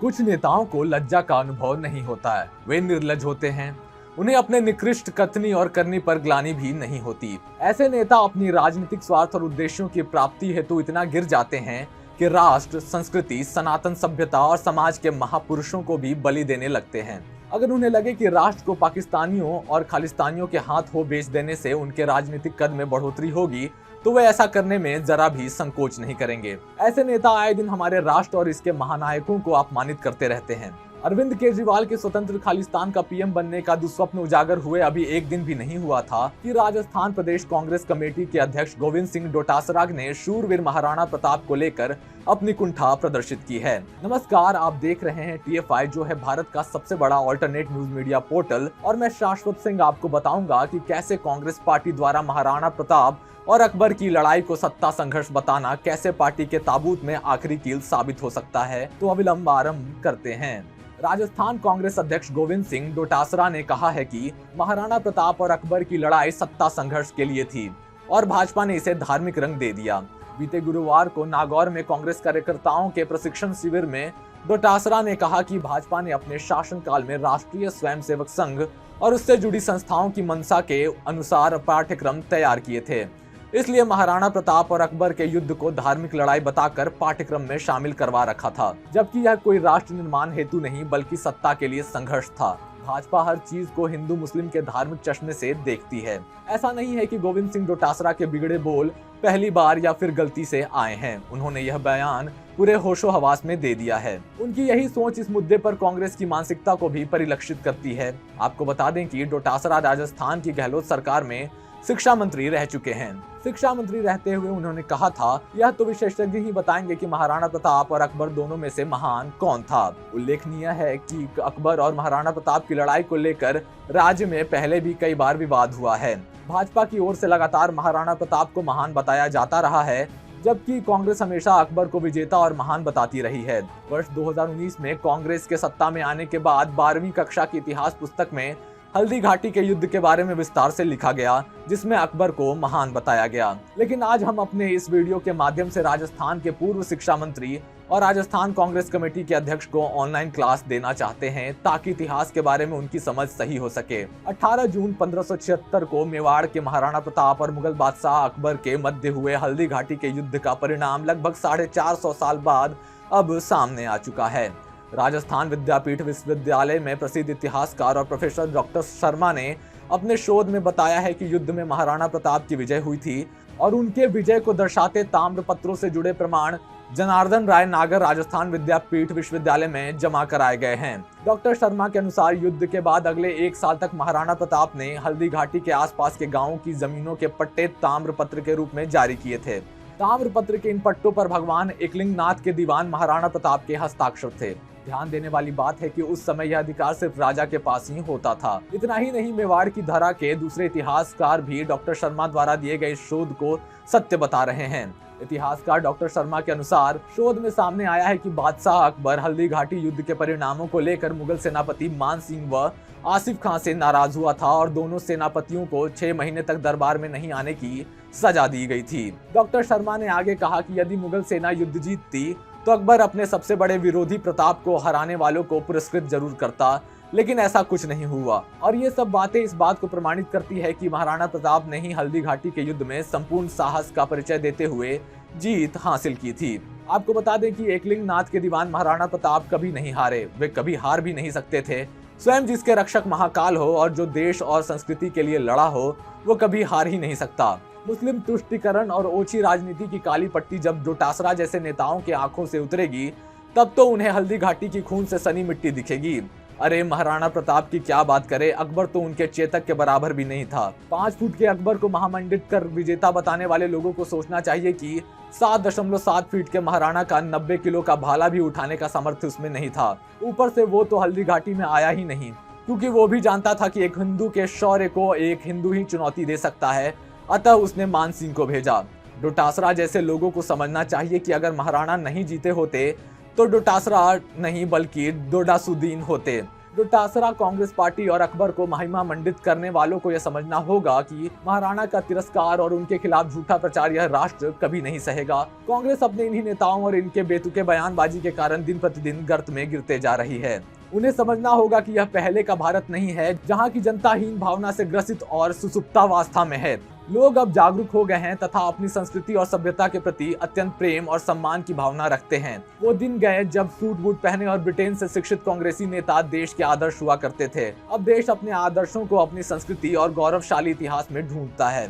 कुछ नेताओं को लज्जा का अनुभव नहीं होता है, वे निर्लज होते हैं। उन्हें अपने निकृष्ट कथनी और करनी पर ग्लानि भी नहीं होती। ऐसे नेता अपनी राजनीतिक स्वार्थ और उद्देश्यों की प्राप्ति हेतु इतना गिर जाते हैं कि राष्ट्र, संस्कृति, सनातन सभ्यता और समाज के महापुरुषों को भी बलि देने लगते हैं। अगर उन्हें लगे कि राष्ट्र को पाकिस्तानियों और खालिस्तानियों के हाथ हो बेच देने से उनके राजनीतिक कद में बढ़ोतरी होगी, तो वे ऐसा करने में जरा भी संकोच नहीं करेंगे। ऐसे नेता आए दिन हमारे राष्ट्र और इसके महानायकों को अपमानित करते रहते हैं। अरविंद केजरीवाल के स्वतंत्र खालिस्तान का पीएम बनने का दुस्वप्न उजागर हुए अभी एक दिन भी नहीं हुआ था कि राजस्थान प्रदेश कांग्रेस कमेटी के अध्यक्ष गोविंद सिंह डोटासरा ने शूरवीर महाराणा प्रताप को लेकर अपनी कुंठा प्रदर्शित की है। नमस्कार, आप देख रहे हैं TFI, जो है भारत का सबसे बड़ा ऑल्टरनेट न्यूज मीडिया पोर्टल, और मैं शाश्वत सिंह आपको बताऊंगा कि कैसे कांग्रेस पार्टी द्वारा महाराणा प्रताप और अकबर की लड़ाई को सत्ता संघर्ष बताना कैसे पार्टी के ताबूत में आखिरी कील साबित हो सकता है। तो अविलंब आरंभ करते हैं। राजस्थान कांग्रेस अध्यक्ष गोविंद सिंह डोटासरा ने कहा है कि महाराणा प्रताप और अकबर की लड़ाई सत्ता संघर्ष के लिए थी और भाजपा ने इसे धार्मिक रंग दे दिया। बीते गुरुवार को नागौर में कांग्रेस कार्यकर्ताओं के प्रशिक्षण शिविर में डोटासरा ने कहा कि भाजपा ने अपने शासनकाल में राष्ट्रीय स्वयंसेवक संघ और उससे जुड़ी संस्थाओं की मंशा के अनुसार पाठ्यक्रम तैयार किए थे, इसलिए महाराणा प्रताप और अकबर के युद्ध को धार्मिक लड़ाई बताकर पाठ्यक्रम में शामिल करवा रखा था, जबकि यह कोई राष्ट्र निर्माण हेतु नहीं बल्कि सत्ता के लिए संघर्ष था। भाजपा हर चीज को हिंदू मुस्लिम के धार्मिक चश्मे से देखती है। ऐसा नहीं है कि गोविंद सिंह डोटासरा के बिगड़े बोल पहली बार या फिर गलती से आए हैं। उन्होंने यह बयान पूरे होशो हवास में दे दिया है। उनकी यही सोच इस मुद्दे पर कांग्रेस की मानसिकता को भी परिलक्षित करती है। आपको बता दें कि डोटासरा राजस्थान की गहलोत सरकार में शिक्षा मंत्री रह चुके हैं। शिक्षा मंत्री रहते हुए उन्होंने कहा था, यह तो विशेषज्ञ ही बताएंगे कि महाराणा प्रताप और अकबर दोनों में से महान कौन था। उल्लेखनीय है कि अकबर और महाराणा प्रताप की लड़ाई को लेकर राज्य में पहले भी कई बार विवाद हुआ है। भाजपा की ओर से लगातार महाराणा प्रताप को महान बताया जाता रहा है, जबकि कांग्रेस हमेशा अकबर को विजेता और महान बताती रही है। वर्ष 2019 में कांग्रेस के सत्ता में आने के बाद 12वीं कक्षा की इतिहास पुस्तक में हल्दी घाटी के युद्ध के बारे में विस्तार से लिखा गया, जिसमें अकबर को महान बताया गया। लेकिन आज हम अपने इस वीडियो के माध्यम से राजस्थान के पूर्व शिक्षा मंत्री और राजस्थान कांग्रेस कमेटी के अध्यक्ष को ऑनलाइन क्लास देना चाहते हैं, ताकि इतिहास के बारे में उनकी समझ सही हो सके। 18 जून 1576 को मेवाड़ के महाराणा प्रताप और मुगल बादशाह अकबर के मध्य हुए हल्दी घाटी के युद्ध का परिणाम लगभग 450 साल बाद अब सामने आ चुका है। राजस्थान विद्यापीठ विश्वविद्यालय में प्रसिद्ध इतिहासकार और प्रोफेसर डॉक्टर शर्मा ने अपने शोध में बताया है कि युद्ध में महाराणा प्रताप की विजय हुई थी और उनके विजय को दर्शाते ताम्र पत्रों से जुड़े प्रमाण जनार्दन राय नागर राजस्थान विद्यापीठ विश्वविद्यालय में जमा कराए गए हैं। डॉक्टर शर्मा के अनुसार युद्ध के बाद अगले 1 साल तक महाराणा प्रताप ने हल्दी घाटी के आसपास के गांवों की जमीनों के पट्टे ताम्र पत्र के रूप में जारी किए थे। ताम्र पत्र के इन पट्टों पर भगवान एकलिंग नाथ के दीवान महाराणा प्रताप के हस्ताक्षर थे। ध्यान देने वाली बात है कि उस समय यह अधिकार सिर्फ राजा के पास ही होता था। इतना ही नहीं, मेवाड़ की धरा के दूसरे इतिहासकार भी डॉक्टर शर्मा द्वारा दिए गए शोध को सत्य बता रहे हैं। इतिहासकार डॉक्टर शर्मा के अनुसार शोध में सामने आया है कि बादशाह अकबर हल्दी घाटी युद्ध के परिणामों को लेकर मुगल सेनापति मान सिंह व आसिफ खां से नाराज हुआ था और दोनों सेनापतियों को 6 महीने तक दरबार में नहीं आने की सजा दी गई थी। डॉक्टर शर्मा ने आगे कहा कि यदि मुगल सेना युद्ध जीतती तो अकबर अपने सबसे बड़े विरोधी प्रताप को हराने वालों को पुरस्कृत जरूर करता, लेकिन ऐसा कुछ नहीं हुआ। और ये सब बातें इस बात को प्रमाणित करती है कि महाराणा प्रताप ने ही हल्दी घाटी के युद्ध में संपूर्ण साहस का परिचय देते हुए जीत हासिल की थी। आपको बता दें कि एकलिंग नाथ के दीवान महाराणा प्रताप कभी नहीं हारे, वे कभी हार भी नहीं सकते थे। स्वयं जिसके रक्षक महाकाल हो और जो देश और संस्कृति के लिए लड़ा हो, वो कभी हार ही नहीं सकता। मुस्लिम तुष्टीकरण और ओछी राजनीति की काली पट्टी जब डोटासरा जैसे नेताओं के आंखों से उतरेगी, तब तो उन्हें हल्दी घाटी की खून से सनी मिट्टी दिखेगी। अरे महाराणा प्रताप की क्या बात करे, अकबर तो उनके चेतक के बराबर भी नहीं था। 5 फुट के अकबर को महामंडित कर विजेता बताने वाले लोगों को सोचना चाहिए कि 7.7 फीट के महाराणा का 90 किलो का भाला भी उठाने का सामर्थ्य उसमें नहीं था। ऊपर से वो तो हल्दी घाटी में आया ही नहीं, क्योंकि वो भी जानता था कि एक हिंदू के शौर्य को एक हिंदू ही चुनौती दे सकता है, अतः उसने मान सिंह को भेजा। डोटासरा जैसे लोगों को समझना चाहिए कि अगर महाराणा नहीं जीते होते तो डोटासरा नहीं बल्कि डोडासुद्दीन होते। डोटासरा कांग्रेस पार्टी और अकबर को महिमा मंडित करने वालों को यह समझना होगा कि महाराणा का तिरस्कार और उनके खिलाफ झूठा प्रचार यह राष्ट्र कभी नहीं सहेगा। कांग्रेस अपने इन्हीं नेताओं और इनके बेतुके बयानबाजी के कारण दिन प्रतिदिन गर्त में गिरते जा रही है। उन्हें समझना होगा कि यह पहले का भारत नहीं है जहां की जनता हीन भावना से ग्रसित और सुसुप्तावस्था में है। लोग अब जागरूक हो गए हैं तथा अपनी संस्कृति और सभ्यता के प्रति अत्यंत प्रेम और सम्मान की भावना रखते हैं। वो दिन गए जब सूट बूट पहने और ब्रिटेन से शिक्षित कांग्रेसी नेता देश के आदर्श हुआ करते थे। अब देश अपने आदर्शों को अपनी संस्कृति और गौरवशाली इतिहास में ढूंढता है।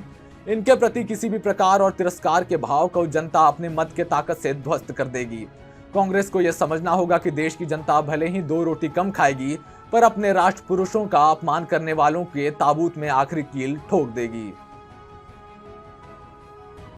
इनके प्रति किसी भी प्रकार और तिरस्कार के भाव को जनता अपने मत के ताकत से ध्वस्त कर देगी। कांग्रेस को यह समझना होगा कि देश की जनता भले ही 2 रोटी कम खाएगी, पर अपने राष्ट्र पुरुषों का अपमान करने वालों के ताबूत में आखिरी कील ठोक देगी।